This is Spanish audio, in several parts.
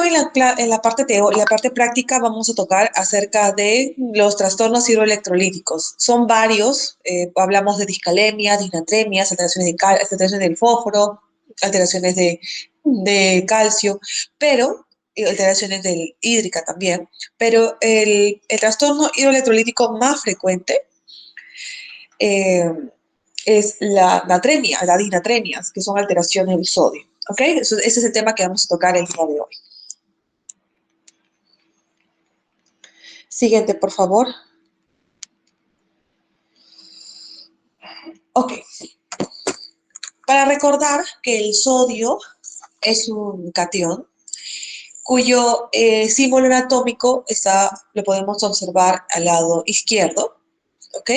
hoy en la parte práctica vamos a tocar acerca de los trastornos hidroelectrolíticos. Son varios, hablamos de discalemia, disnatremias, alteraciones del fósforo, alteraciones de calcio, pero alteraciones hídrica también, pero el trastorno hidroelectrolítico más frecuente eh, es la natremia, las disnatremias, que son alteraciones del sodio. ¿Ok? Ese es el tema que vamos a tocar el día de hoy. Siguiente, por favor. Ok. Para recordar que el sodio es un catión cuyo símbolo anatómico lo podemos observar al lado izquierdo. ¿Ok?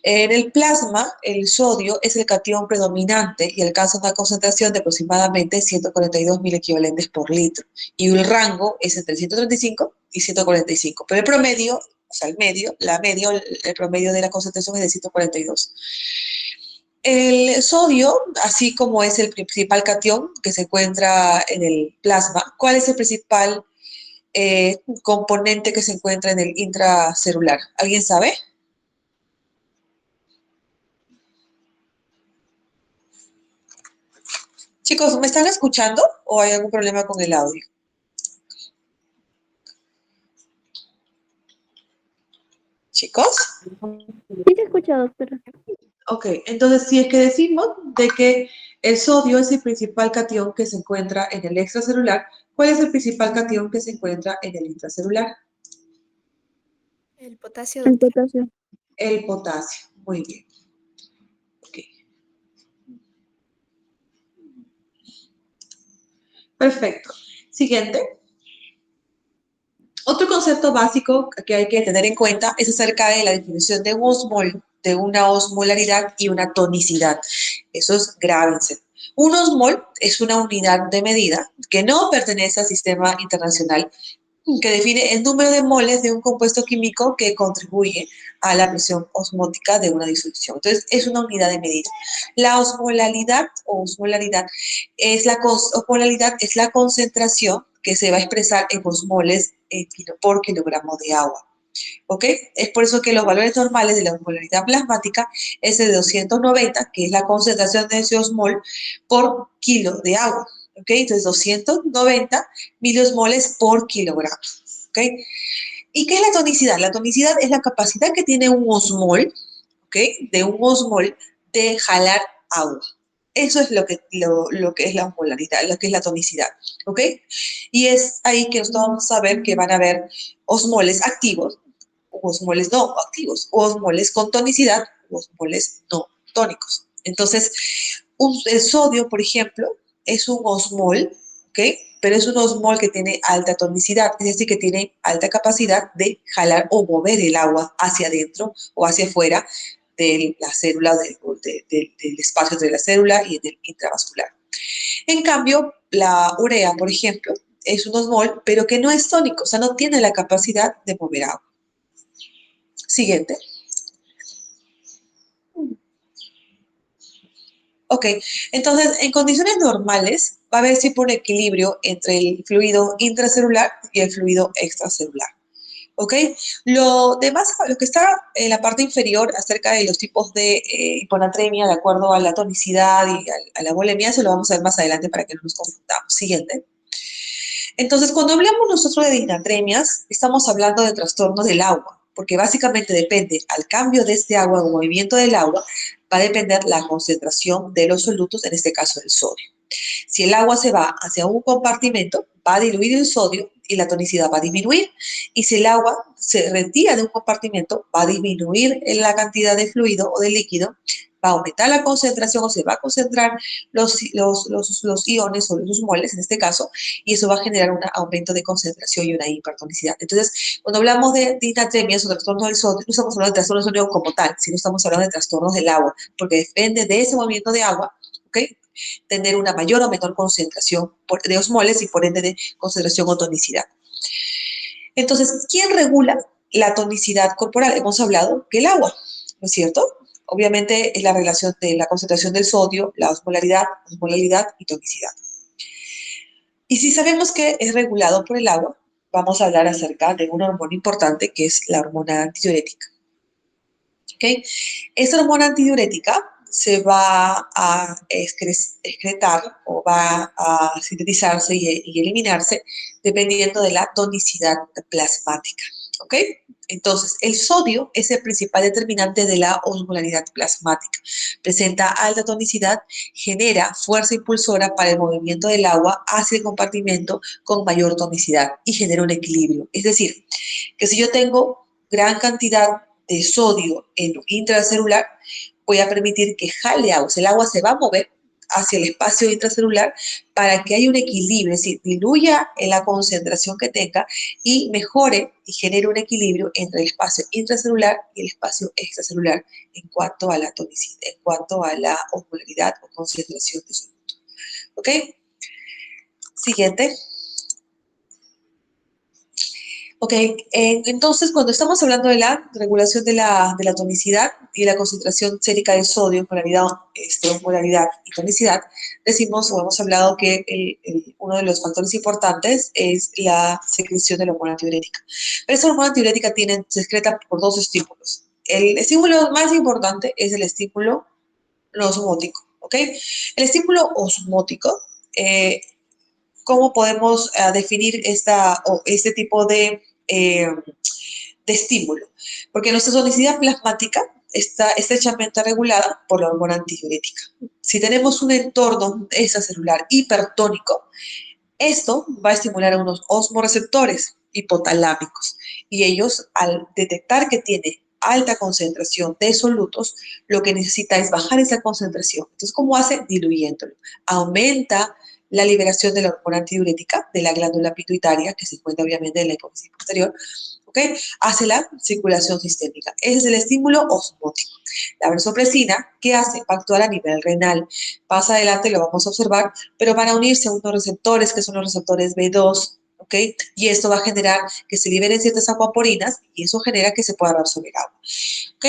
En el plasma, el sodio es el catión predominante y alcanza una concentración de aproximadamente 142 mil equivalentes por litro. Y el rango es entre 135 y 145. Pero el promedio, o sea, el promedio de la concentración es de 142. El sodio, así como es el principal catión que se encuentra en el plasma, ¿cuál es el principal componente que se encuentra en el intracelular? ¿Alguien sabe? Chicos, ¿me están escuchando o hay algún problema con el audio? Chicos. Sí, te escucho, doctora. Ok, entonces si es que decimos de que el sodio es el principal catión que se encuentra en el extracelular, ¿cuál es el principal catión que se encuentra en el intracelular? El potasio, El doctora. potasio. El potasio. Muy bien. Ok. Perfecto. Siguiente. Otro concepto básico que hay que tener en cuenta es acerca de la definición de un osmol, de una osmolaridad y una tonicidad. Eso es grábense. Un osmol es una unidad de medida que no pertenece al sistema internacional, que define el número de moles de un compuesto químico que contribuye a la presión osmótica de una disolución. Entonces, es una unidad de medida. La osmolaridad o osmolaridad osmolaridad es la concentración que se va a expresar en osmoles por kilogramo de agua. ¿Ok? Es por eso que los valores normales de la osmolaridad plasmática es de 290, que es la concentración de ese osmol por kilo de agua. ¿Ok? Entonces, 290 miliosmoles por kilogramo. ¿Ok? ¿Y qué es la tonicidad? La tonicidad es la capacidad que tiene un osmol, ¿ok? De un osmol de jalar agua. Eso es lo que es la osmolaridad, lo que es la tonicidad, ¿ok? Y es ahí que nosotros vamos a ver que van a haber osmoles activos, osmoles no activos, osmoles con tonicidad, osmoles no tónicos. Entonces, el sodio, por ejemplo, es un osmol, ¿ok? Pero es un osmol que tiene alta tonicidad, es decir, que tiene alta capacidad de jalar o mover el agua hacia adentro o hacia afuera de la célula, del espacio entre la célula y del intravascular. En cambio, la urea, por ejemplo, es un osmol, pero que no es tónico, o sea, no tiene la capacidad de mover agua. Siguiente. Ok, entonces en condiciones normales va a haber siempre un equilibrio entre el fluido intracelular y el fluido extracelular. ¿Ok? Lo demás, lo que está en la parte inferior acerca de los tipos de hiponatremia, de acuerdo a la tonicidad y a la volemia, eso lo vamos a ver más adelante para que no nos confundamos. Siguiente. Entonces, cuando hablamos nosotros de disnatremias, estamos hablando de trastornos del agua, porque básicamente depende al cambio de este agua o movimiento del agua, va a depender la concentración de los solutos, en este caso del sodio. Si el agua se va hacia un compartimento, va a diluir el sodio y la tonicidad va a disminuir. Y si el agua se retira de un compartimento, va a disminuir la cantidad de fluido o de líquido, va a aumentar la concentración o se va a concentrar los iones o los moles en este caso, y eso va a generar un aumento de concentración y una hipertonicidad. Entonces, cuando hablamos de disnatremias o trastornos del sodio, no estamos hablando de trastornos del sodio como tal, sino estamos hablando de trastornos del agua, porque depende de ese movimiento de agua, ¿ok? Tener una mayor o menor concentración de osmoles y por ende de concentración o tonicidad. Entonces, ¿quién regula la tonicidad corporal? Hemos hablado que el agua, ¿no es cierto? Obviamente es la relación de la concentración del sodio, la osmolaridad y tonicidad. Y si sabemos que es regulado por el agua, vamos a hablar acerca de una hormona importante que es la hormona antidiurética. ¿Okay? Esta hormona antidiurética se va a excretar o va a sintetizarse y eliminarse dependiendo de la tonicidad plasmática. ¿Ok? Entonces, el sodio es el principal determinante de la osmolaridad plasmática. Presenta alta tonicidad, genera fuerza impulsora para el movimiento del agua hacia el compartimento con mayor tonicidad y genera un equilibrio. Es decir, que si yo tengo gran cantidad de sodio en lo intracelular, voy a permitir que jale agua. El agua se va a mover hacia el espacio intracelular para que haya un equilibrio, es decir, diluya en la concentración que tenga y mejore y genere un equilibrio entre el espacio intracelular y el espacio extracelular en cuanto a la tonicidad, en cuanto a la osmolaridad o concentración de sodio. ¿Ok? Siguiente. Ok, entonces cuando estamos hablando de la regulación de la tonicidad y la concentración sérica de sodio, polaridad y tonicidad, decimos o hemos hablado que uno de los factores importantes es la secreción de la hormona antidiurética. Pero esa hormona antidiurética se excreta por dos estímulos. El estímulo más importante es el estímulo no osmótico, ¿ok? El estímulo osmótico, ¿cómo podemos definir este tipo de estímulo? Porque nuestra tonicidad plasmática está estrechamente regulada por la hormona antidiurética. Si tenemos un entorno extracelular hipertónico, esto va a estimular a unos osmoreceptores hipotalámicos y ellos, al detectar que tiene alta concentración de solutos, lo que necesita es bajar esa concentración. Entonces, ¿cómo hace? Diluyéndolo. Aumenta la liberación de la hormona antidiurética de la glándula pituitaria, que se encuentra obviamente en la hipófisis posterior, ¿ok? Hace la circulación sistémica. Ese es el estímulo osmótico. La vasopresina, ¿qué hace? Va a actuar a nivel renal. Más adelante lo vamos a observar, pero van a unirse a unos receptores que son los receptores B2, ¿ok? Y esto va a generar que se liberen ciertas acuaporinas y eso genera que se pueda absorber agua, ¿ok?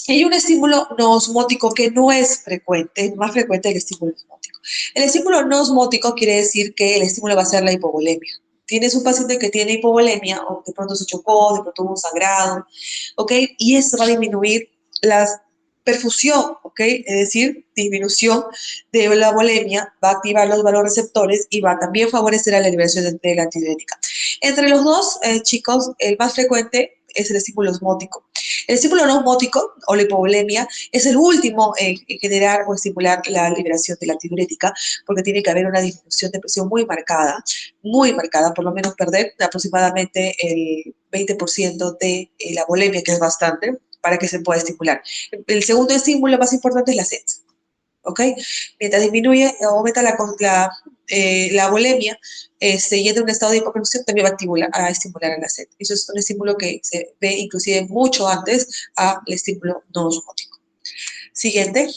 Hay un estímulo no osmótico que no es frecuente, es más frecuente el estímulo osmótico. El estímulo no osmótico quiere decir que el estímulo va a ser la hipovolemia. Tienes un paciente que tiene hipovolemia o de pronto se chocó, de pronto hubo un sangrado, ¿ok? Y esto va a disminuir la perfusión, ¿ok? Es decir, disminución de la volemia, va a activar los vasoreceptores y va a también favorecer a la liberación de la antidiurética. Entre los dos, chicos, el más frecuente es el estímulo osmótico. El estímulo no osmótico o la hipovolemia es el último en generar o estimular la liberación de la antidiurética porque tiene que haber una disminución de presión muy marcada, por lo menos perder aproximadamente el 20% de la volemia, que es bastante, para que se pueda estimular. El segundo estímulo más importante es la sed, ¿ok? Mientras disminuye o aumenta la volemia, yendo a un estado de hipotensión, también va a estimular a la sed. Eso es un estímulo que se ve inclusive mucho antes al estímulo no osmótico. Siguiente.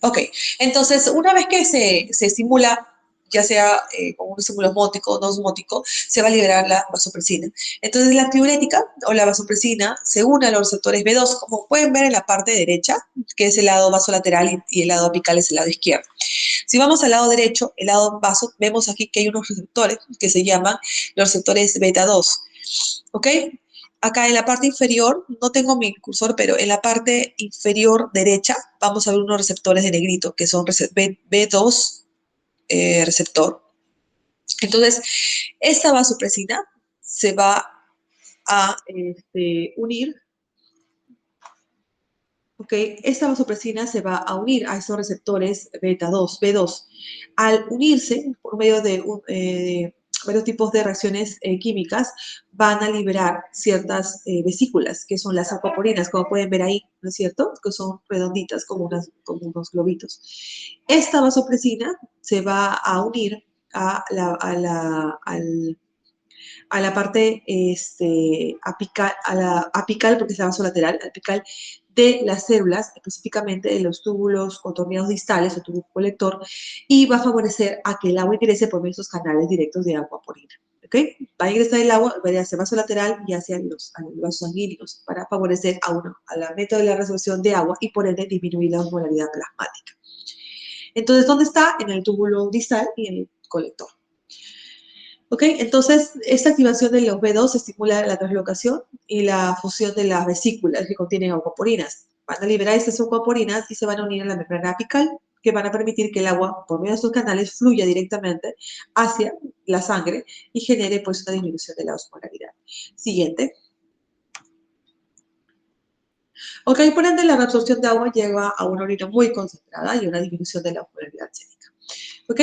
Ok, entonces una vez que se estimula, ya sea con un estímulo osmótico o no osmótico, se va a liberar la vasopresina. Entonces la antidiurética o la vasopresina se une a los receptores B2, como pueden ver en la parte derecha, que es el lado vasolateral y el lado apical es el lado izquierdo. Si vamos al lado derecho, el lado vaso, vemos aquí que hay unos receptores que se llaman los receptores beta 2. ¿Ok? Acá en la parte inferior, no tengo mi cursor, pero en la parte inferior derecha vamos a ver unos receptores de negrito, que son B2 receptor. Entonces, esta vasopresina se va a unir. ¿Ok? Esta vasopresina se va a unir a esos receptores beta 2, B2. Al unirse, por medio de varios tipos de reacciones químicas, van a liberar ciertas vesículas, que son las acuaporinas, como pueden ver ahí, ¿no es cierto? Que son redonditas, como unos globitos. Esta vasopresina se va a unir a la parte apical, a la apical, porque es la vasolateral, apical de las células, específicamente de los túbulos o torneos distales o tubo colector, y va a favorecer a que el agua ingrese por medio de esos canales directos de agua porina. ¿Ok? Va a ingresar el agua, va a ir hacia el vasolateral y hacia los vasos sanguíneos para favorecer a la método de la resorción de agua y por ende disminuir la osmolaridad plasmática. Entonces, ¿dónde está? En el túbulo distal y en el colector. ¿Ok? Entonces, esta activación de los B2 estimula la translocación y la fusión de las vesículas que contienen acuaporinas. Van a liberar estas acuaporinas y se van a unir a la membrana apical, que van a permitir que el agua, por medio de estos canales, fluya directamente hacia la sangre y genere, pues, una disminución de la osmolaridad. Siguiente. Ok, por ende, la reabsorción de agua lleva a una orina muy concentrada y una disminución de la osmolaridad sérica. ¿Ok?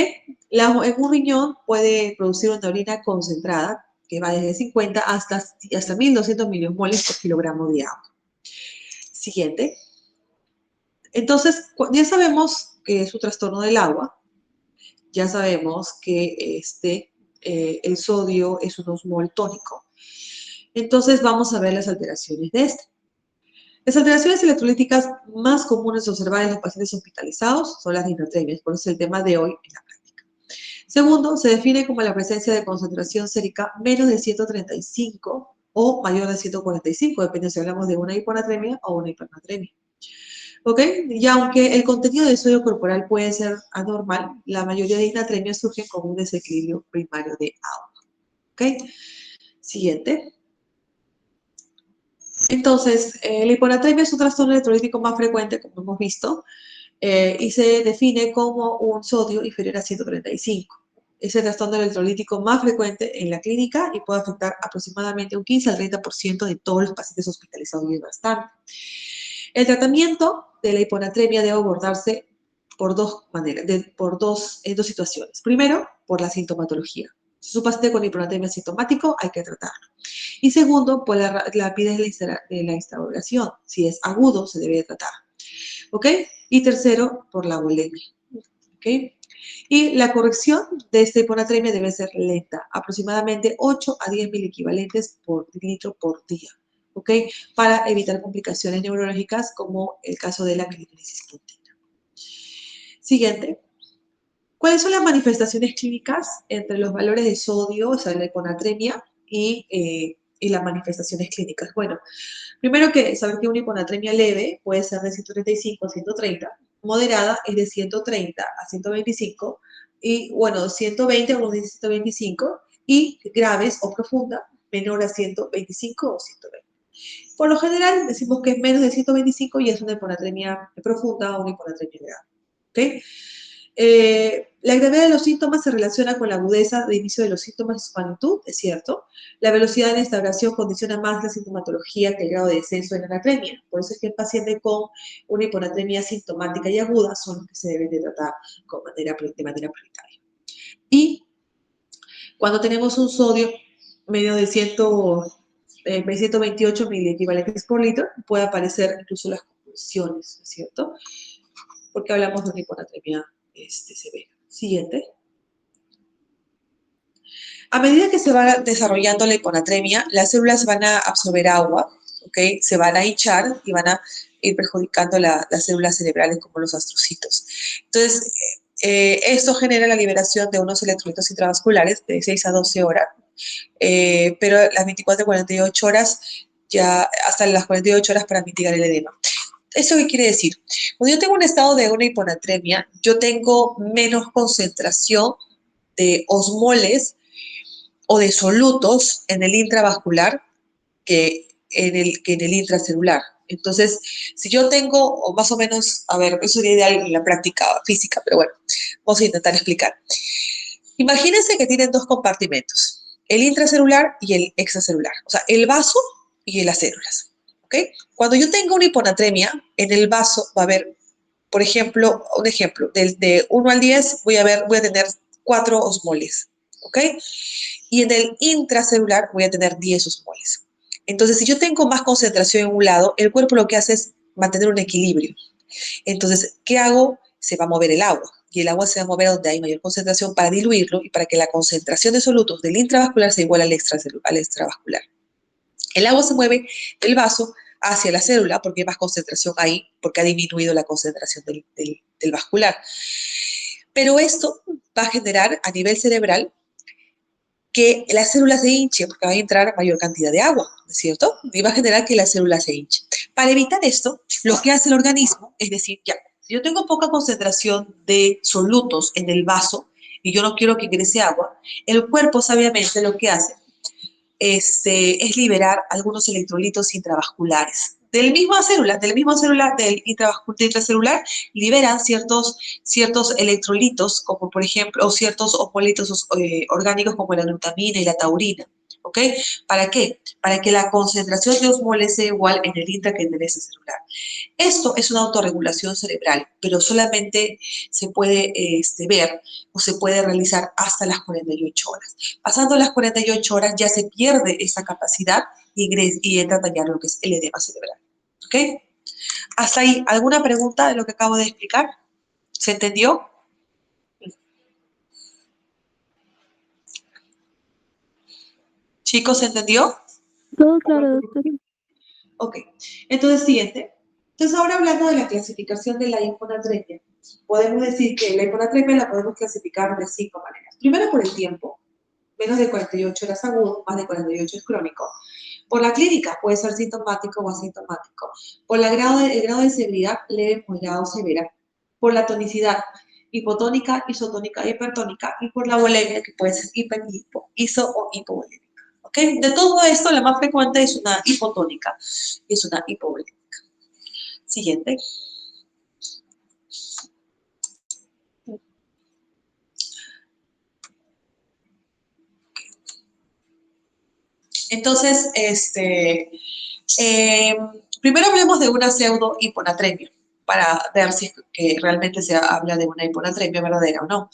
En un riñón puede producir una orina concentrada que va desde 50 hasta 1200 milimoles por kilogramo de agua. Siguiente. Entonces, ya sabemos que es un trastorno del agua, ya sabemos que el sodio es un osmol tónico. Entonces, vamos a ver las alteraciones de este. Las alteraciones electrolíticas más comunes observadas en los pacientes hospitalizados son las disnatremias, por eso es el tema de hoy en la práctica. Segundo, se define como la presencia de concentración sérica menos de 135 o mayor de 145, depende si hablamos de una hiponatremia o una hipernatremia. ¿Ok? Y aunque el contenido de sodio corporal puede ser anormal, la mayoría de disnatremias surgen como un desequilibrio primario de agua. ¿Ok? Siguiente. Entonces, la hiponatremia es un trastorno electrolítico más frecuente, como hemos visto, y se define como un sodio inferior a 135. Es el trastorno electrolítico más frecuente en la clínica y puede afectar aproximadamente un 15 al 30% de todos los pacientes hospitalizados y es bastante. El tratamiento de la hiponatremia debe abordarse por dos maneras, en dos situaciones. Primero, por la sintomatología. Si es un paciente con hiponatremia sintomático, hay que tratarlo. Y segundo, por la rapidez de la instauración. Si es agudo, se debe tratar. ¿Ok? Y tercero, por la bulimia. ¿Ok? Y la corrección de esta hiponatremia debe ser lenta, aproximadamente 8 a 10 miliequivalentes por litro por día. ¿Ok? Para evitar complicaciones neurológicas como el caso de la clínicis continua. Siguiente. ¿Cuáles son las manifestaciones clínicas entre los valores de sodio, o sea, la hiponatremia y las manifestaciones clínicas? Bueno, primero que saber que una hiponatremia leve puede ser de 135 a 130, moderada es de 130 a 125, y bueno, 120 a unos 125, y graves o profunda, menor a 125 o 120. Por lo general, decimos que es menos de 125 y es una hiponatremia profunda o una hiponatremia grave. ¿Ok? La gravedad de los síntomas se relaciona con la agudeza de inicio de los síntomas y su magnitud, es cierto. La velocidad de instauración condiciona más la sintomatología que el grado de descenso de la anatremia. Por eso es que el paciente con una hiponatremia sintomática y aguda son los que se deben de tratar de manera prioritaria. Y cuando tenemos un sodio medio de 128 miliequivalentes por litro, puede aparecer incluso las convulsiones, ¿es cierto? Porque hablamos de una hiponatremia severa. Siguiente. A medida que se va desarrollando la hiponatremia, las células van a absorber agua, ¿ok? Se van a hinchar y van a ir perjudicando las células cerebrales como los astrocitos. Entonces, esto genera la liberación de unos electrolitos intravasculares de 6 a 12 horas, pero las 24 a 48 horas, ya hasta las 48 horas para mitigar el edema. ¿Eso qué quiere decir? Cuando yo tengo un estado de una hiponatremia, yo tengo menos concentración de osmoles o de solutos en el intravascular que en el intracelular. Entonces, si yo tengo, o más o menos, a ver, eso sería ideal en la práctica física, pero bueno, vamos a intentar explicar. Imagínense que tienen dos compartimentos, el intracelular y el extracelular, o sea, el vaso y las células. ¿Ok? Cuando yo tengo una hiponatremia, en el vaso va a haber, por ejemplo, un ejemplo, de 1 al 10 voy a tener 4 osmoles. ¿Ok? Y en el intracelular voy a tener 10 osmoles. Entonces, si yo tengo más concentración en un lado, el cuerpo lo que hace es mantener un equilibrio. Entonces, ¿qué hago? Se va a mover el agua. Y el agua se va a mover donde hay mayor concentración para diluirlo y para que la concentración de solutos del intravascular sea igual al extravascular. El agua se mueve del vaso hacia la célula porque hay más concentración ahí, porque ha disminuido la concentración del vascular. Pero esto va a generar a nivel cerebral que la célula se hinche porque va a entrar mayor cantidad de agua, ¿no es cierto? Y va a generar que la célula se hinche. Para evitar esto, lo que hace el organismo es decir, ya, Si yo tengo poca concentración de solutos en el vaso y yo no quiero que ingrese agua, el cuerpo sabiamente lo que hace es liberar algunos electrolitos intravasculares. Del mismo célula del intracelular liberan ciertos electrolitos, como por ejemplo, o ciertos opolitos orgánicos como la glutamina y la taurina. ¿Ok? ¿Para qué? Para que la concentración de osmoles sea igual en el intra que en el extracelular. Esto es una autorregulación cerebral, pero solamente se puede ver o se puede realizar hasta las 48 horas. Pasando las 48 horas ya se pierde esa capacidad y entra a dañar lo que es el edema cerebral. ¿Ok? Hasta ahí, ¿alguna pregunta de lo que acabo de explicar? ¿Se entendió? Chicos, ¿se entendió? Todo claro, doctora. Ok, entonces siguiente. Entonces ahora hablando de la clasificación de la hiponatremia, podemos decir que la hiponatremia la podemos clasificar de 5 maneras. Primero por el tiempo, menos de 48 horas agudo, más de 48 es crónico. Por la clínica, puede ser sintomático o asintomático. Por el grado de severidad, leve, moderado, severa. Por la tonicidad, hipotónica, isotónica, hipertónica. Y por la volemia, que puede ser iso o hipovolémica. ¿Ok? De todo esto, la más frecuente es una hipotónica y es una hipovolémica. Siguiente. Entonces, primero hablemos de una pseudo hiponatremia para ver si que realmente se habla de una hiponatremia verdadera o no.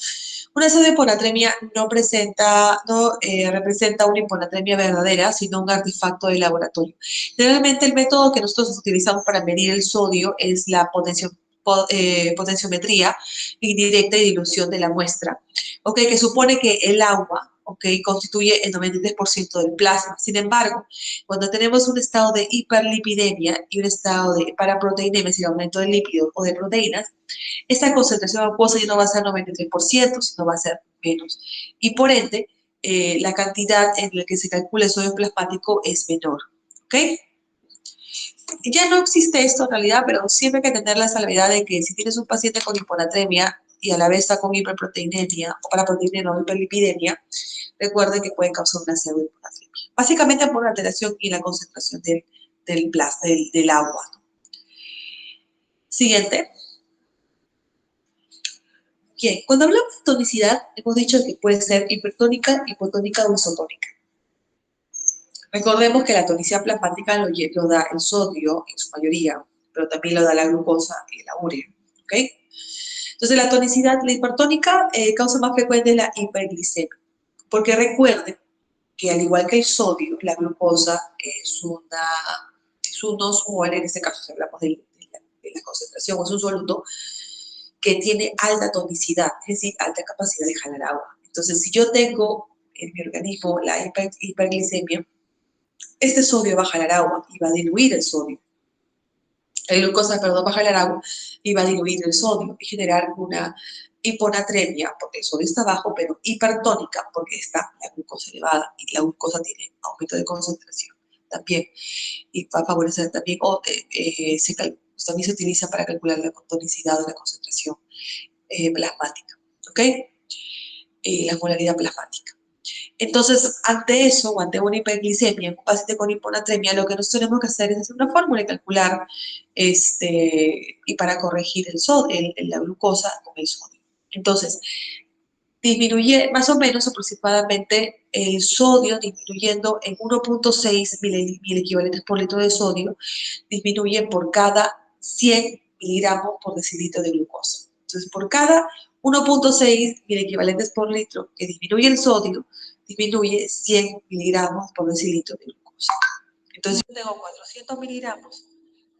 Una pseudo hiponatremia no representa una hiponatremia verdadera, sino un artefacto de laboratorio. Generalmente el método que nosotros utilizamos para medir el sodio es la potenciometría indirecta y dilución de la muestra, ¿okay? Que supone que el agua, ¿okay?, constituye el 93% del plasma. Sin embargo, cuando tenemos un estado de hiperlipidemia y un estado de paraproteinemia, es decir, aumento de lípidos o de proteínas, esta concentración acuosa ya no va a ser 93%, sino va a ser menos. Y por ende, la cantidad en la que se calcula el sodio plasmático es menor. ¿Ok? Ya no existe esto en realidad, pero siempre hay que tener la salvedad de que si tienes un paciente con hiponatremia y a la vez está con hiperproteinemia o paraproteinemia o hiperlipidemia, recuerden que puede causar una pseudohiponatremia. Básicamente por la alteración y la concentración del agua. Siguiente. Bien, cuando hablamos de tonicidad, hemos dicho que puede ser hipertónica, hipotónica o isotónica. Recordemos que la tonicidad plasmática lo da el sodio en su mayoría, pero también lo da la glucosa y la urea. ¿Ok? Entonces, la tonicidad, la hipertónica, causa más frecuente la hiperglicemia. Porque recuerden que al igual que el sodio, la glucosa es un osmol, en este caso si hablamos de la concentración, o es un soluto que tiene alta tonicidad, es decir, alta capacidad de jalar agua. Entonces, si yo tengo en mi organismo la hiperglicemia, este sodio va a jalar agua y va a diluir el sodio. La glucosa, perdón, va a jalar agua y va a diluir el sodio y generar una hiponatremia, porque el sodio está bajo, pero hipertónica, porque está la glucosa elevada y la glucosa tiene aumento de concentración también. Y va a favorecer también, también se utiliza para calcular la tonicidad o la concentración plasmática, ¿ok? La molaridad plasmática. Entonces, ante eso, o ante una hiperglicemia en un paciente con hiponatremia, lo que nosotros tenemos que hacer es hacer una fórmula y calcular, y para corregir la glucosa con el sodio. Entonces, disminuye más o menos aproximadamente el sodio, disminuyendo en 1.6 mil equivalentes por litro de sodio, disminuye por cada 100 miligramos por decilitro de glucosa. Entonces, por cada 1.6 mil equivalentes por litro que disminuye el sodio, disminuye 100 miligramos por decilitro de glucosa. Entonces, yo tengo 400 miligramos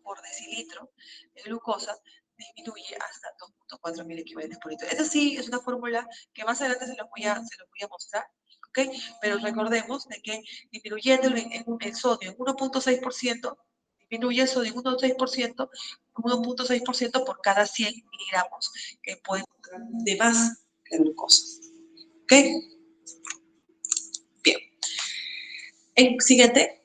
por decilitro de glucosa, disminuye hasta 2.4 mil equivalentes por litro. Esta sí es una fórmula que más adelante se los voy a mostrar, ¿ok? Pero recordemos de que disminuyendo el sodio en 1.6%, disminuye el sodio en 1.6% por cada 100 miligramos que puede encontrar de más la glucosa. ¿Ok? Bien. Siguiente.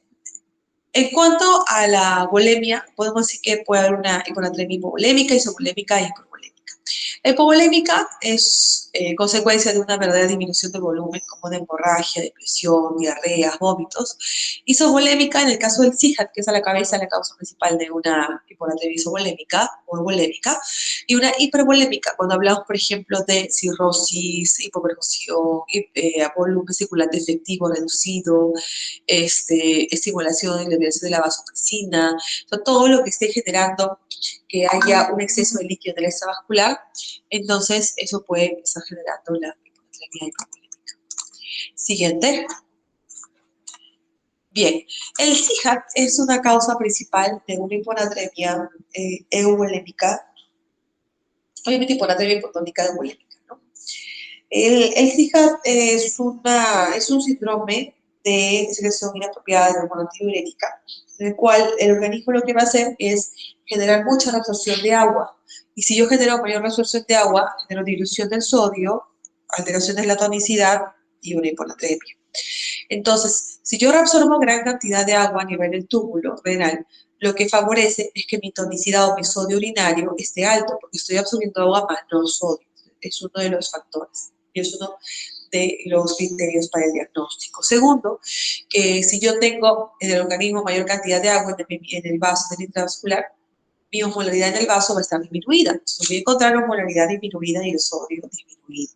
En cuanto a la volemia, podemos decir que puede haber una hiponatremia hipovolémica, isovolémica y hipervolémica. La hipovolémica es consecuencia de una verdadera disminución del volumen, como de hemorragia, depresión, diarreas, vómitos. Isovolémica, en el caso del SIHAT, que es a la cabeza la causa principal de una hiponatremia isovolémica o volémica, y una hipervolémica, cuando hablamos, por ejemplo, de cirrosis, hipoperfusión, volumen circulante efectivo reducido, estimulación y liberación de la vasopresina, todo lo que esté generando que haya un exceso de líquido en el extravascular, entonces eso puede estar generando la hiponatremia hipovolémica. Siguiente. Bien, el SIHAT es una causa principal de una hiponatremia euvolémica, obviamente hiponatremia hipotónica euvolémica, ¿no? El SIHAT es un síndrome de secreción inapropiada de hormona antidiurética, en el cual el organismo lo que va a hacer es generar mucha reabsorción de agua. Y si yo genero mayor reabsorción de agua, genero dilución del sodio, alteración de la tonicidad y una hiponatremia. Entonces, si yo reabsorbo gran cantidad de agua a nivel del túbulo renal, lo que favorece es que mi tonicidad o mi sodio urinario esté alto, porque estoy absorbiendo agua más no sodio. Es uno de los factores y es uno de los criterios para el diagnóstico. Segundo, que si yo tengo en el organismo mayor cantidad de agua en el vaso del intravascular, mi osmolaridad en el vaso va a estar disminuida. Entonces voy a encontrar la osmolaridad disminuida y el sodio disminuido.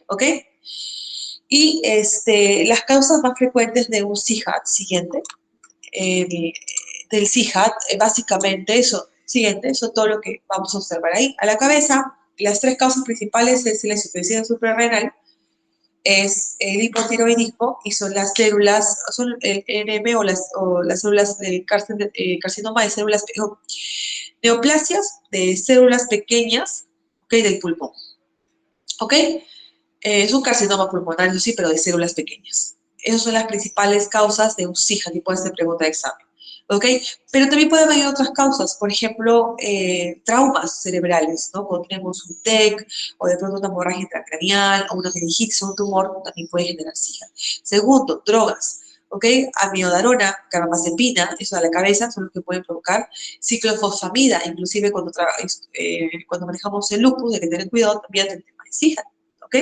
¿Ok? Y las causas más frecuentes de un SIHAT, siguiente, del SIHAT, básicamente eso, siguiente, eso es todo lo que vamos a observar ahí. A la cabeza, las tres causas principales es la insuficiencia suprarrenal, es el hipotiroidismo y son las células, son el NM o las células del carcinoma de células, neoplasias de células pequeñas, ¿okay? Del pulmón. ¿Ok? Es un carcinoma pulmonar, sí, pero de células pequeñas. Esas son las principales causas de un SIHA, que puede ser pregunta de examen. ¿Ok? Pero también pueden haber otras causas, por ejemplo, traumas cerebrales, ¿no? Cuando tenemos un TEC, o de pronto una hemorragia intracraneal, o una meningitis, o un tumor, también puede generar SIHA. Segundo, drogas. ¿Ok? Amiodarona, carbamazepina, eso a la cabeza, son los que pueden provocar ciclofosfamida, inclusive cuando manejamos el lupus, hay que tener cuidado también del tema de SIHA. ¿Ok?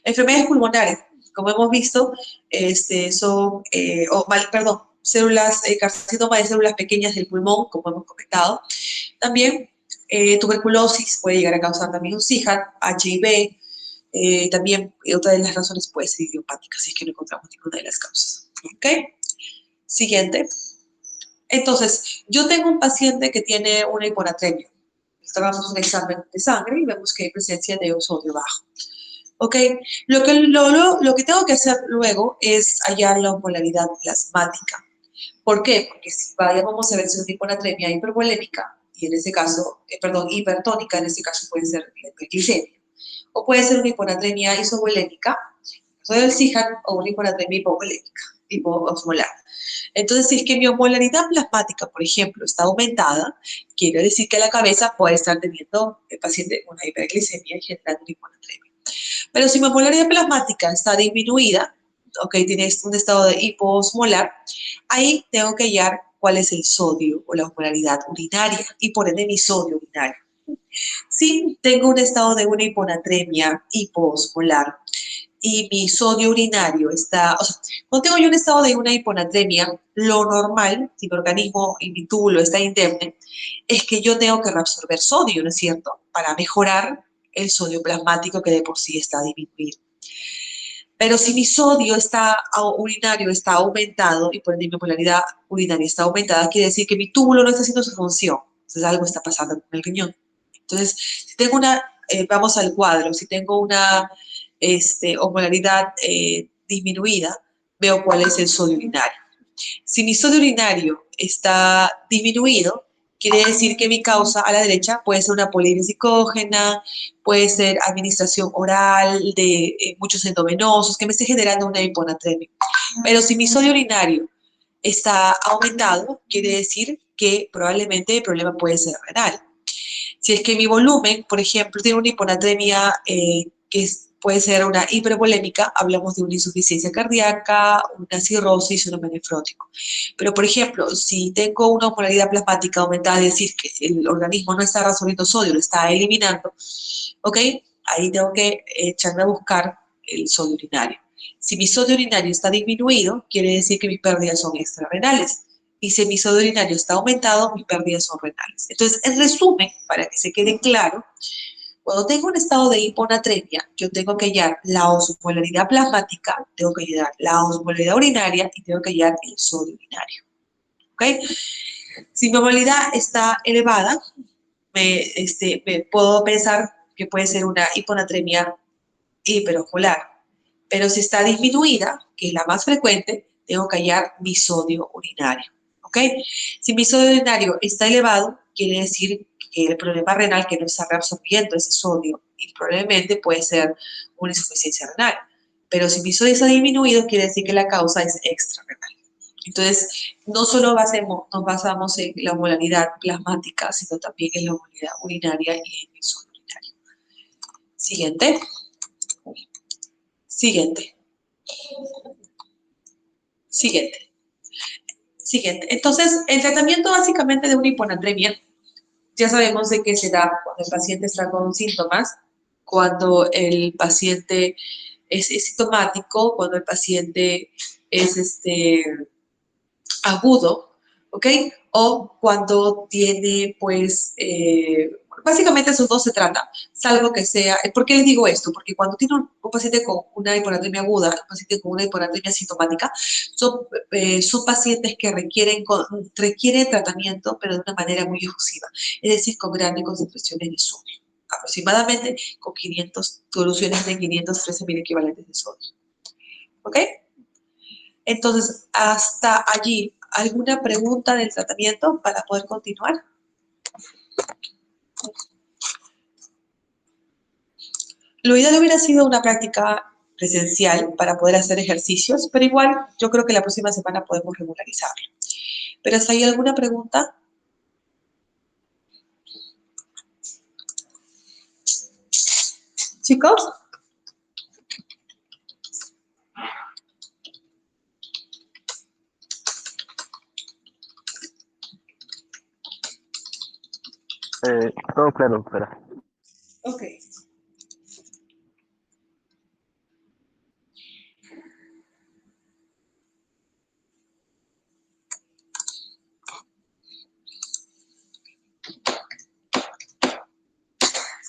Enfermedades pulmonares, como hemos visto, células, carcinoma de células pequeñas del pulmón, como hemos comentado. También tuberculosis puede llegar a causar también un SIHAT, HIV, también otra de las razones puede ser idiopática, si es que no encontramos ninguna de las causas. ¿Ok? Siguiente. Entonces, yo tengo un paciente que tiene una hiponatremia. Hacemos un examen de sangre y vemos que hay presencia de un sodio bajo. ¿Ok? Lo que tengo que hacer luego es hallar la osmolaridad plasmática. ¿Por qué? Porque si vamos a ver si es una hiponatremia hipervolémica, y en ese caso, hipertónica, en ese caso puede ser la hiperglicemia, o puede ser una hiponatremia isovolémica, o del SIHAT, o una hiponatremia hipovolémica, hipoosmolar. Entonces, si es que mi osmolaridad plasmática, por ejemplo, está aumentada, quiere decir que la cabeza puede estar teniendo el paciente una hiperglicemia y generando una hiponatremia. Pero si mi osmolaridad plasmática está disminuida, ok, tienes un estado de hipoosmolar, ahí tengo que hallar cuál es el sodio o la osmolaridad urinaria y por ende mi sodio urinario. Si tengo un estado de una hiponatremia hipoosmolar y mi sodio urinario está, o sea, cuando tengo yo un estado de una hiponatremia, lo normal, si mi organismo y mi túbulo está indemne, es que yo tengo que reabsorber sodio, ¿no es cierto?, para mejorar el sodio plasmático que de por sí está disminuido. Pero si mi sodio urinario está aumentado y por ende mi polaridad urinaria está aumentada, quiere decir que mi túbulo no está haciendo su función. Entonces algo está pasando con el riñón. Entonces, si tengo vamos al cuadro, si tengo una osmolaridad disminuida, veo cuál es el sodio urinario. Si mi sodio urinario está disminuido, quiere decir que mi causa a la derecha puede ser una poliuria psicógena, puede ser administración oral de muchos endovenosos, que me esté generando una hiponatremia. Pero si mi sodio urinario está aumentado, quiere decir que probablemente el problema puede ser renal. Si es que mi volumen, por ejemplo, tiene una hiponatremia que Puede ser una hipervolémica, hablamos de una insuficiencia cardíaca, una cirrosis, un edema nefrótico. Pero, por ejemplo, si tengo una osmolaridad plasmática aumentada, es decir, que el organismo no está resolviendo sodio, lo está eliminando, ¿ok? Ahí tengo que echarme a buscar el sodio urinario. Si mi sodio urinario está disminuido, quiere decir que mis pérdidas son extrarrenales. Y si mi sodio urinario está aumentado, mis pérdidas son renales. Entonces, en resumen, para que se quede claro, cuando tengo un estado de hiponatremia, yo tengo que hallar la osmolaridad plasmática, tengo que hallar la osmolaridad urinaria y tengo que hallar el sodio urinario. ¿Ok? Si mi osmolaridad está elevada, me puedo pensar que puede ser una hiponatremia hiperosmolar. Pero si está disminuida, que es la más frecuente, tengo que hallar mi sodio urinario. ¿Ok? Si mi sodio urinario está elevado, quiere decir que el problema renal que no está reabsorbiendo ese sodio y probablemente puede ser una insuficiencia renal. Pero si mi sodio está disminuido, quiere decir que la causa es extrarrenal. Entonces, no solo nos basamos en la osmolaridad plasmática, sino también en la osmolaridad urinaria y en el sodio urinario. Siguiente. Siguiente. Siguiente. Siguiente. Entonces, el tratamiento básicamente de una hiponatremia, ya sabemos de qué se da cuando el paciente está con síntomas, cuando el paciente es sintomático, cuando el paciente es agudo, ¿ok? O cuando tiene, pues, básicamente esos dos se trata, salvo que sea, ¿por qué les digo esto? Porque cuando tiene un paciente con una hiponatremia aguda, un paciente con una hiponatremia sintomática, son pacientes que requieren tratamiento, pero de una manera muy efusiva, es decir, con grandes concentraciones de sodio, aproximadamente con 500, soluciones de 513 mil equivalentes de sodio, ¿ok? Entonces, hasta allí, ¿alguna pregunta del tratamiento para poder continuar? Lo ideal hubiera sido una práctica presencial para poder hacer ejercicios, pero igual yo creo que la próxima semana podemos regularizarlo. ¿Pero hasta ahí alguna pregunta? ¿Chicos? Todo claro, doctora. Ok.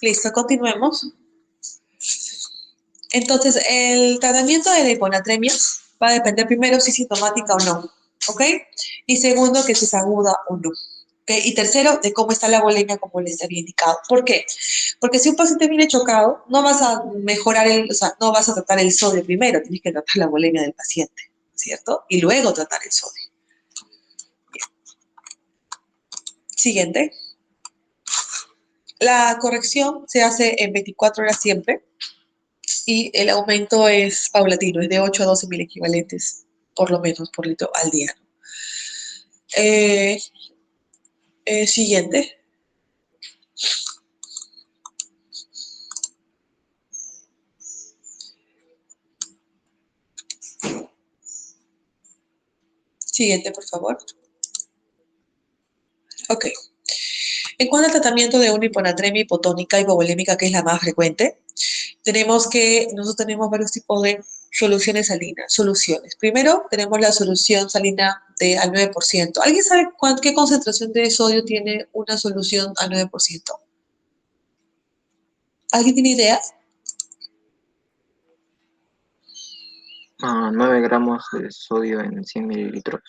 Listo, continuemos. Entonces, el tratamiento de la hiponatremia va a depender primero si es sintomática o no, ¿ok? Y segundo, que si es aguda o no. ¿Okay? Y tercero, de cómo está la bulimia, como les había indicado. ¿Por qué? Porque si un paciente viene chocado, no vas a no vas a tratar el sodio primero, tienes que tratar la bulimia del paciente, ¿cierto? Y luego tratar el sodio. Bien. Siguiente. La corrección se hace en 24 horas siempre y el aumento es paulatino, es de 8 a 12 mil equivalentes, por lo menos, por litro al día. Eh, Siguiente. Siguiente, por favor. Ok. En cuanto al tratamiento de una hiponatremia hipotónica hipovolémica, que es la más frecuente, nosotros tenemos varios tipos de soluciones salinas. Primero, tenemos la solución salina al 9%. ¿Alguien sabe qué concentración de sodio tiene una solución al 9%? ¿Alguien tiene idea? 9 gramos de sodio en 100 mililitros.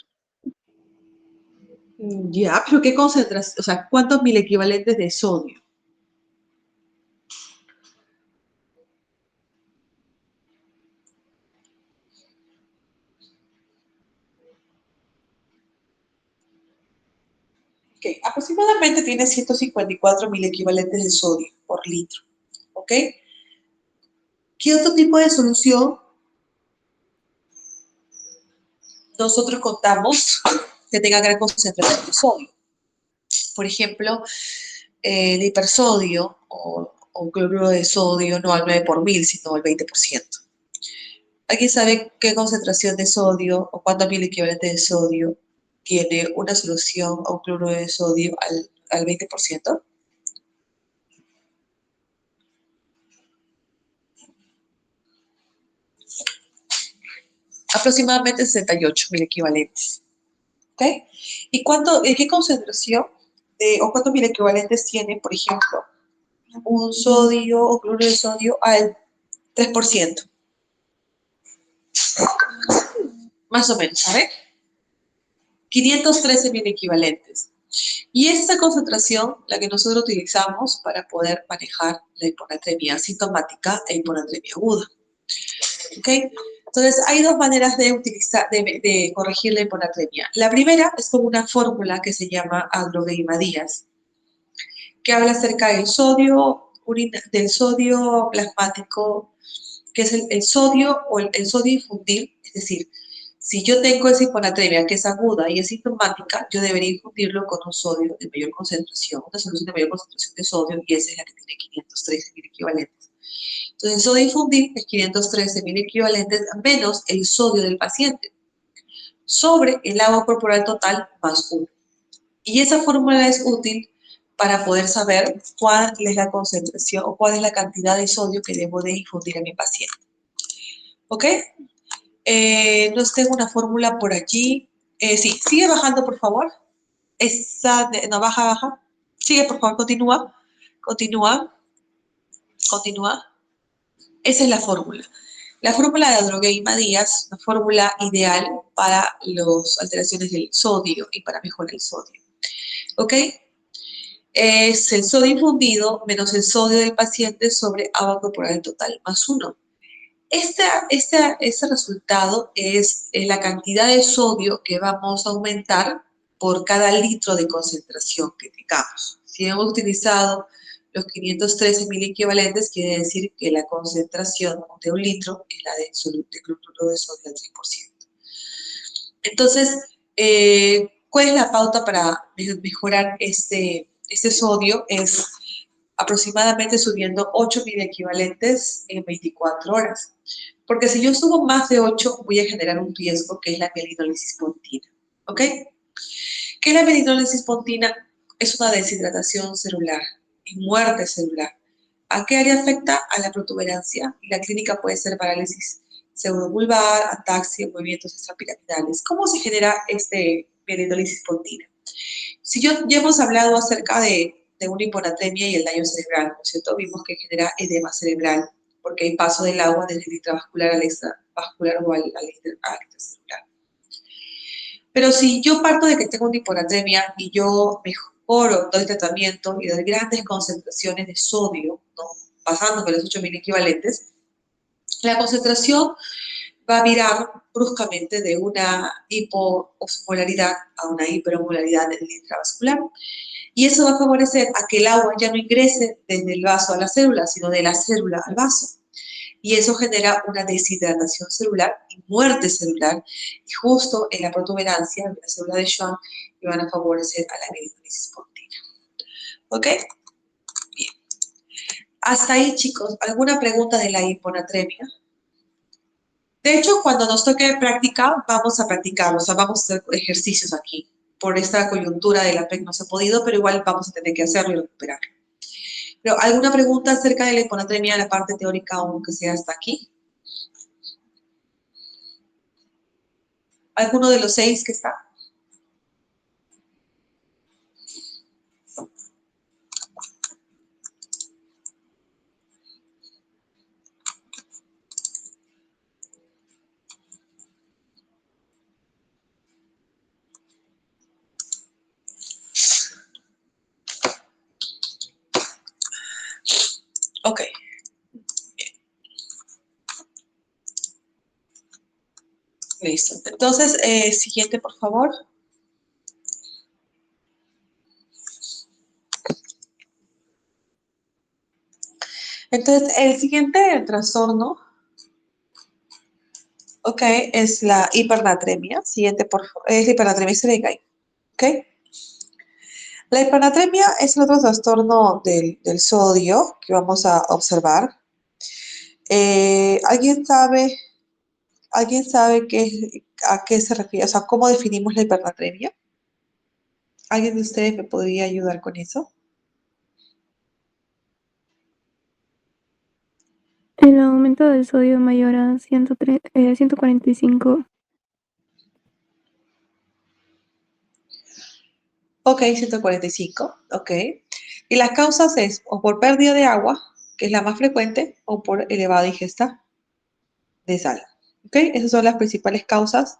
Ya, pero ¿qué concentración? O sea, ¿cuántos mil equivalentes de sodio? Okay, aproximadamente tiene 154 mil equivalentes de sodio por litro. ¿Ok? ¿Qué otro tipo de solución nosotros contamos que tenga gran concentración de sodio? Por ejemplo, el hipersodio o o cloruro de sodio no al 9 por mil, sino al 20%. ¿Alguien sabe qué concentración de sodio o cuánto mil equivalente de sodio tiene una solución a un cloruro de sodio al 20%? Aproximadamente 68.000 equivalentes. ¿Ok? ¿Y qué concentración o cuántos mil equivalentes tiene, por ejemplo, un sodio o cloruro de sodio al 3%? Más o menos, ¿sabes? 513.000 equivalentes. Y esta concentración, la que nosotros utilizamos para poder manejar la hiponatremia asintomática e hiponatremia aguda. ¿Ok? Entonces, hay dos maneras de corregir la hiponatremia. La primera es con una fórmula que se llama Adroguey-Díaz, que habla acerca del sodio plasmático, que es el sodio o el sodio infundir, es decir, si yo tengo esa hiponatremia que es aguda y es sintomática, yo debería infundirlo con un sodio de mayor concentración, una solución de mayor concentración de sodio, y esa es la que tiene 513.000 equivalentes. Entonces, el sodio infundir es 513.000 equivalentes menos el sodio del paciente, sobre el agua corporal total más 1. Y esa fórmula es útil para poder saber cuál es la concentración o cuál es la cantidad de sodio que debo de infundir a mi paciente. ¿Ok? Nos tengo una fórmula por allí. Sí, sigue bajando, por favor. No, baja. Sigue, por favor, continúa. Esa es la fórmula. La fórmula de Adroguey-Díaz es una fórmula ideal para las alteraciones del sodio y para mejorar el sodio. ¿Ok? Es el sodio infundido menos el sodio del paciente sobre agua corporal total más 1. Este resultado es la cantidad de sodio que vamos a aumentar por cada litro de concentración que tengamos. Si hemos utilizado los 513.000 equivalentes, quiere decir que la concentración de un litro es la de cloruro de sodio al 3%. Entonces, ¿cuál es la pauta para mejorar este sodio? Es aproximadamente subiendo 8.000 equivalentes en 24 horas. Porque si yo subo más de 8, voy a generar un riesgo que es la mielinólisis pontina. ¿Ok? ¿Qué es la mielinólisis pontina? Es una deshidratación celular y muerte celular. ¿A qué área afecta? A la protuberancia. Y la clínica puede ser parálisis pseudovulvar, ataxia, movimientos extrapiramidales. ¿Cómo se genera mielinólisis pontina? Si ya hemos hablado acerca de una hiponatremia y el daño cerebral, ¿no es cierto? Vimos que genera edema cerebral, porque hay paso del agua desde el intravascular al extravascular o al extracelular. Pero si yo parto de que tengo una hiponatremia y yo mejoro, doy tratamiento y doy grandes concentraciones de sodio, ¿no? Pasando de los 8.000 equivalentes, la concentración va a virar bruscamente de una hipoosmolaridad a una hiperosmolaridad en el intravascular. Y eso va a favorecer a que el agua ya no ingrese desde el vaso a la célula, sino de la célula al vaso. Y eso genera una deshidratación celular y muerte celular. Y justo en la protuberancia, en la célula de Schwann, van a favorecer a la mielinólisis pontina. ¿Ok? Bien. Hasta ahí, chicos, ¿alguna pregunta de la hiponatremia? De hecho, cuando nos toque práctica, vamos a practicar, o sea, vamos a hacer ejercicios aquí. Por esta coyuntura de la PEC no se ha podido, pero igual vamos a tener que hacerlo y recuperarlo. Pero, ¿alguna pregunta acerca de la hiponatremia, la parte teórica, aunque sea hasta aquí? ¿Alguno de los 6 que está? Ok. Listo. Entonces, siguiente, por favor. Entonces, el siguiente trastorno, ok, es la hipernatremia. Siguiente, por favor, es la hipernatremia cerebral, ok. La hipernatremia es el otro trastorno del sodio que vamos a observar. ¿Alguien sabe, a qué se refiere? O sea, ¿cómo definimos la hipernatremia? ¿Alguien de ustedes me podría ayudar con eso? El aumento del sodio mayor a 145. Ok, 145, ok. Y las causas es o por pérdida de agua, que es la más frecuente, o por elevada ingesta de sal. Ok, esas son las principales causas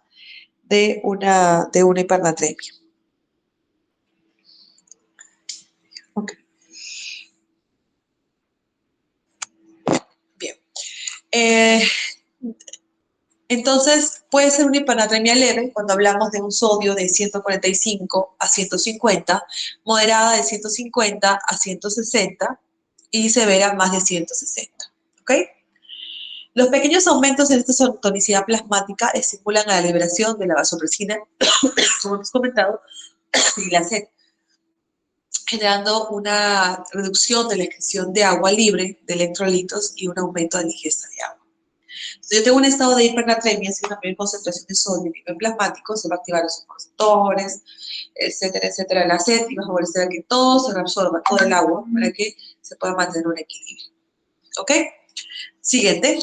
de una hipernatremia. Ok, bien. Eh, entonces, puede ser una hipernatremia leve cuando hablamos de un sodio de 145 a 150, moderada de 150 a 160 y severa más de 160. ¿Ok? Los pequeños aumentos en esta tonicidad plasmática estimulan a la liberación de la vasopresina, como hemos comentado, y la sed, generando una reducción de la excreción de agua libre, de electrolitos y un aumento de la ingesta de agua. Si yo tengo un estado de hipernatremia, si una mayor concentración de sodio en nivel plasmático, se va a activar los receptores, etcétera, etcétera, la sed y va a favorecer a que todo se reabsorba, todo el agua, para que se pueda mantener un equilibrio. ¿Ok? Siguiente.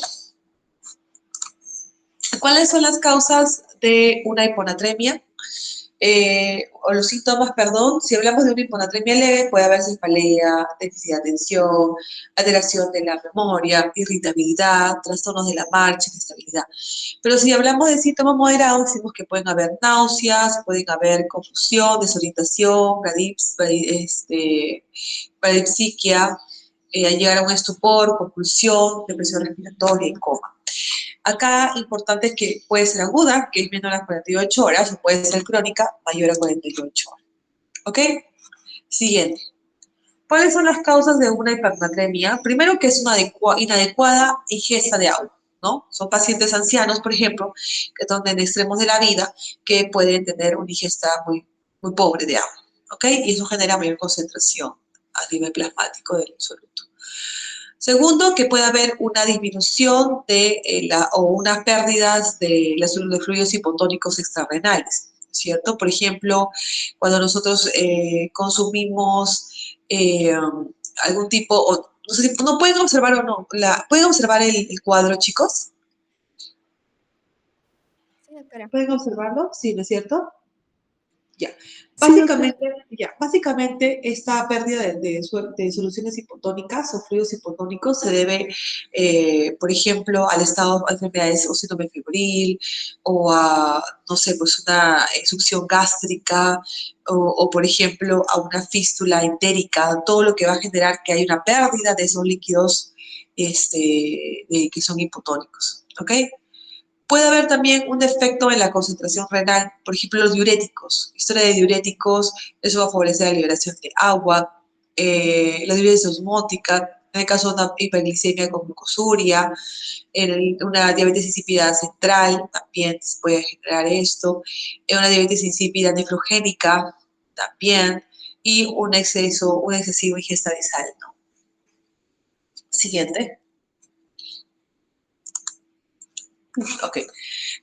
¿Cuáles son las causas de una hiponatremia? O los síntomas, perdón, si hablamos de una hiponatremia leve, puede haber cefalea, déficit de atención, alteración de la memoria, irritabilidad, trastornos de la marcha, inestabilidad. Pero si hablamos de síntomas moderados, decimos que pueden haber náuseas, pueden haber confusión, desorientación, parapsiquia, llegar a un estupor, compulsión, depresión respiratoria y coma. Acá, importante es que puede ser aguda, que es menor a 48 horas, o puede ser crónica, mayor a 48 horas. ¿Ok? Siguiente. ¿Cuáles son las causas de una hipernatremia? Primero, que es una inadecuada ingesta de agua, ¿no? Son pacientes ancianos, por ejemplo, que están en extremos de la vida, que pueden tener una ingesta muy, muy pobre de agua, ¿ok? Y eso genera mayor concentración a nivel plasmático del soluto. Segundo, que puede haber una disminución o unas pérdidas de los fluidos hipotónicos extrarrenales, ¿cierto? Por ejemplo, cuando nosotros consumimos algún tipo, no sé si no pueden observar o no, ¿pueden observar el cuadro, chicos? Sí, doctora. ¿Pueden observarlo? Sí, ¿no es cierto? Ya. Sí, doctora. Básicamente esta pérdida de soluciones hipotónicas o fluidos hipotónicos se debe, por ejemplo, al estado de enfermedades o síndrome febril o a, no sé, pues una succión gástrica o, por ejemplo, a una fístula entérica, todo lo que va a generar que haya una pérdida de esos líquidos que son hipotónicos, ¿ok? Puede haber también un defecto en la concentración renal, por ejemplo, los diuréticos. Historia de diuréticos, eso va a favorecer la liberación de agua, la diuresis osmótica, en el caso de una hiperglicemia con glucosuria, una diabetes insípida central también puede generar esto, una diabetes insípida nefrogénica también, y una excesiva ingesta de sal, ¿no? Siguiente. Ok.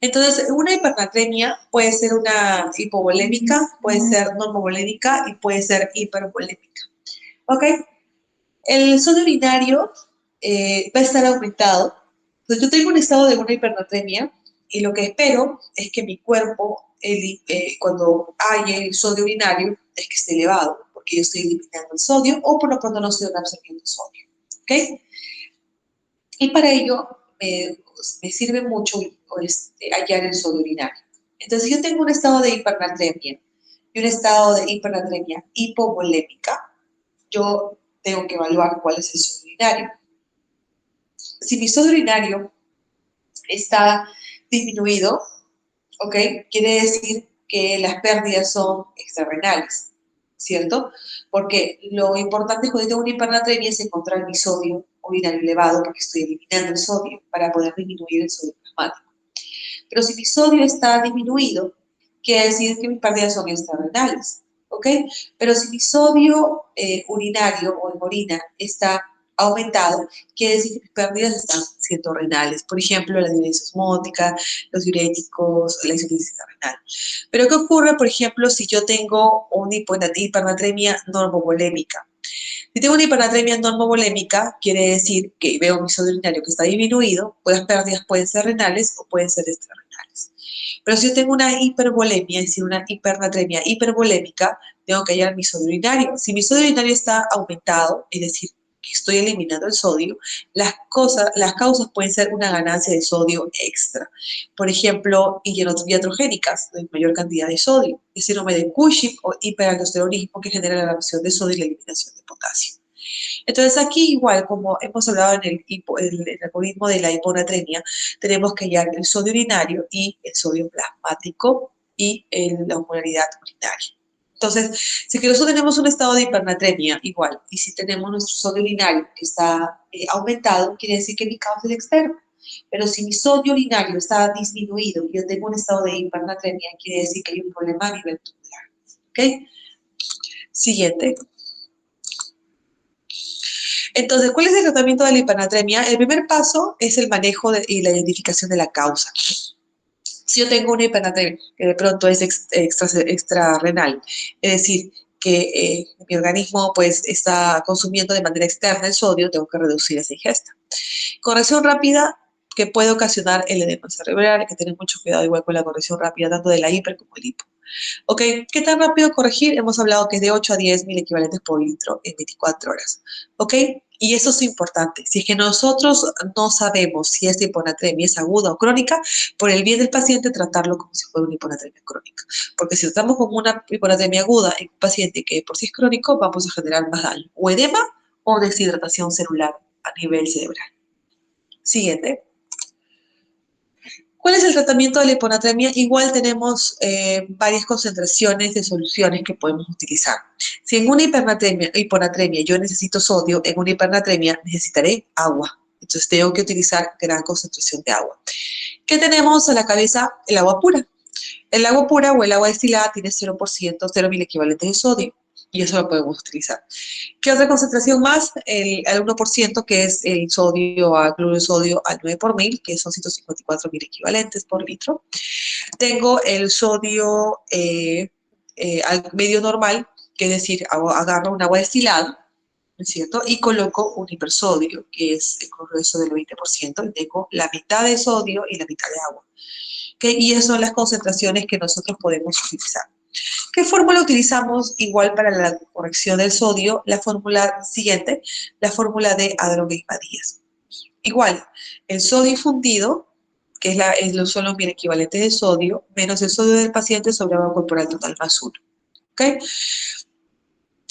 Entonces, una hipernatremia puede ser una hipovolémica, puede ser normovolémica y puede ser hipervolémica. ¿Ok? El sodio urinario va a estar aumentado. Entonces, yo tengo un estado de una hipernatremia y lo que espero es que mi cuerpo, cuando haya el sodio urinario, es que esté elevado, porque yo estoy eliminando el sodio o por lo pronto no estoy absorbiendo sodio. ¿Ok? Y para ello me sirve mucho hallar el sodio urinario. Entonces, yo tengo un estado de hipernatremia y un estado de hipernatremia hipovolémica. Yo tengo que evaluar cuál es el sodio urinario. Si mi sodio urinario está disminuido, ¿ok? Quiere decir que las pérdidas son extrarrenales, ¿cierto? Porque lo importante cuando tengo una hipernatremia es encontrar mi sodio urinario elevado porque estoy eliminando el sodio para poder disminuir el sodio plasmático. Pero si mi sodio está disminuido, quiere decir que mis pérdidas son extrarrenales, ¿ok? Pero si mi sodio urinario o en orina está aumentado, quiere decir que mis pérdidas están siendo renales. Por ejemplo, la diuresis osmótica, los diuréticos, la insuficiencia renal. Pero ¿qué ocurre, por ejemplo, si yo tengo una hipernatremia normovolémica? Si tengo una hipernatremia normovolémica, quiere decir que veo mi sodio urinario que está disminuido, pues las pérdidas pueden ser renales o pueden ser extrarrenales. Pero si yo tengo una hipervolemia, es decir, una hipernatremia hipervolémica, tengo que hallar mi sodio urinario. Si mi sodio urinario está aumentado, es decir, que estoy eliminando el sodio, las causas pueden ser una ganancia de sodio extra. Por ejemplo, iatrogénicas, de mayor cantidad de sodio, el síndrome de Cushing o hiperaldosteronismo que genera la absorción de sodio y la eliminación de potasio. Entonces aquí igual, como hemos hablado en el algoritmo de la hiponatremia, tenemos que hallar el sodio urinario y el sodio plasmático y la osmolaridad urinaria. Entonces, si que nosotros tenemos un estado de hipernatremia, igual, y si tenemos nuestro sodio urinario que está aumentado, quiere decir que mi causa es externa. Pero si mi sodio urinario está disminuido y yo tengo un estado de hipernatremia, quiere decir que hay un problema a nivel tubular. ¿Ok? Siguiente. Entonces, ¿cuál es el tratamiento de la hipernatremia? El primer paso es el manejo y la identificación de la causa. Si yo tengo una hipernatremia que de pronto es extrarrenal, es decir, que mi organismo pues está consumiendo de manera externa el sodio, tengo que reducir esa ingesta. Corrección rápida que puede ocasionar el edema cerebral, hay que tener mucho cuidado igual con la corrección rápida, tanto de la hiper como el hipo. ¿Ok? ¿Qué tan rápido corregir? Hemos hablado que es de 8 a 10 mil equivalentes por litro en 24 horas. ¿Ok? Y eso es importante. Si es que nosotros no sabemos si esta hiponatremia es aguda o crónica, por el bien del paciente, tratarlo como si fuera una hiponatremia crónica. Porque si tratamos como una hiponatremia aguda en un paciente que por sí es crónico, vamos a generar más daño. O edema o deshidratación celular a nivel cerebral. Siguiente. ¿Cuál es el tratamiento de la hiponatremia? Igual tenemos varias concentraciones de soluciones que podemos utilizar. Si en una hiponatremia yo necesito sodio, en una hipernatremia necesitaré agua. Entonces tengo que utilizar gran concentración de agua. ¿Qué tenemos a la cabeza? El agua pura. El agua pura o el agua destilada tiene 0%, 0.000 equivalentes de sodio. Y eso lo podemos utilizar. ¿Qué otra concentración más? El 1%, que es el sodio a cloruro de sodio al 9 por mil, que son 154.000 equivalentes por litro. Tengo el sodio al medio normal, que es decir, agarro un agua destilada, ¿no es cierto? Y coloco un hipersodio, que es el cloruro de sodio del 20%, y tengo la mitad de sodio y la mitad de agua. ¿Okay? Y esas son las concentraciones que nosotros podemos utilizar. ¿Qué fórmula utilizamos igual para la corrección del sodio? La fórmula siguiente, la fórmula de Adroguey-Badías. Igual, el sodio infundido, que son los bien equivalentes de sodio, menos el sodio del paciente sobre agua corporal total más 1. ¿Ok?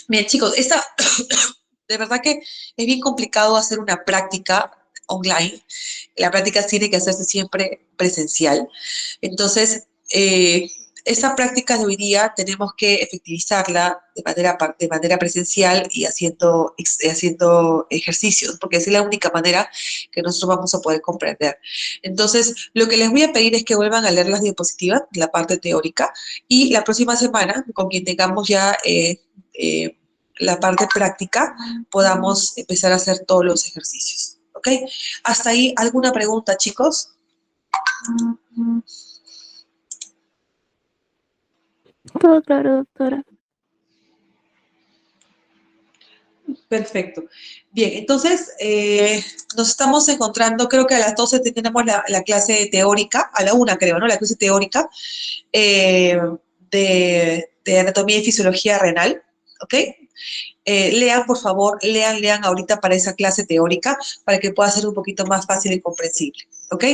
Bien, chicos, de verdad que es bien complicado hacer una práctica online. La práctica tiene que hacerse siempre presencial. Entonces, esa práctica de hoy día tenemos que efectivizarla de manera presencial y haciendo ejercicios, porque esa es la única manera que nosotros vamos a poder comprender. Entonces, lo que les voy a pedir es que vuelvan a leer las diapositivas, la parte teórica, y la próxima semana, con quien tengamos ya la parte práctica, podamos empezar a hacer todos los ejercicios. ¿Ok? Hasta ahí, ¿alguna pregunta, chicos? Todo claro, doctora. Perfecto. Bien, entonces nos estamos encontrando, creo que a las 12 tenemos la clase teórica, a la 1 creo, ¿no? La clase teórica de anatomía y fisiología renal, ¿ok? Lean, por favor, lean ahorita para esa clase teórica para que pueda ser un poquito más fácil y comprensible, ¿ok?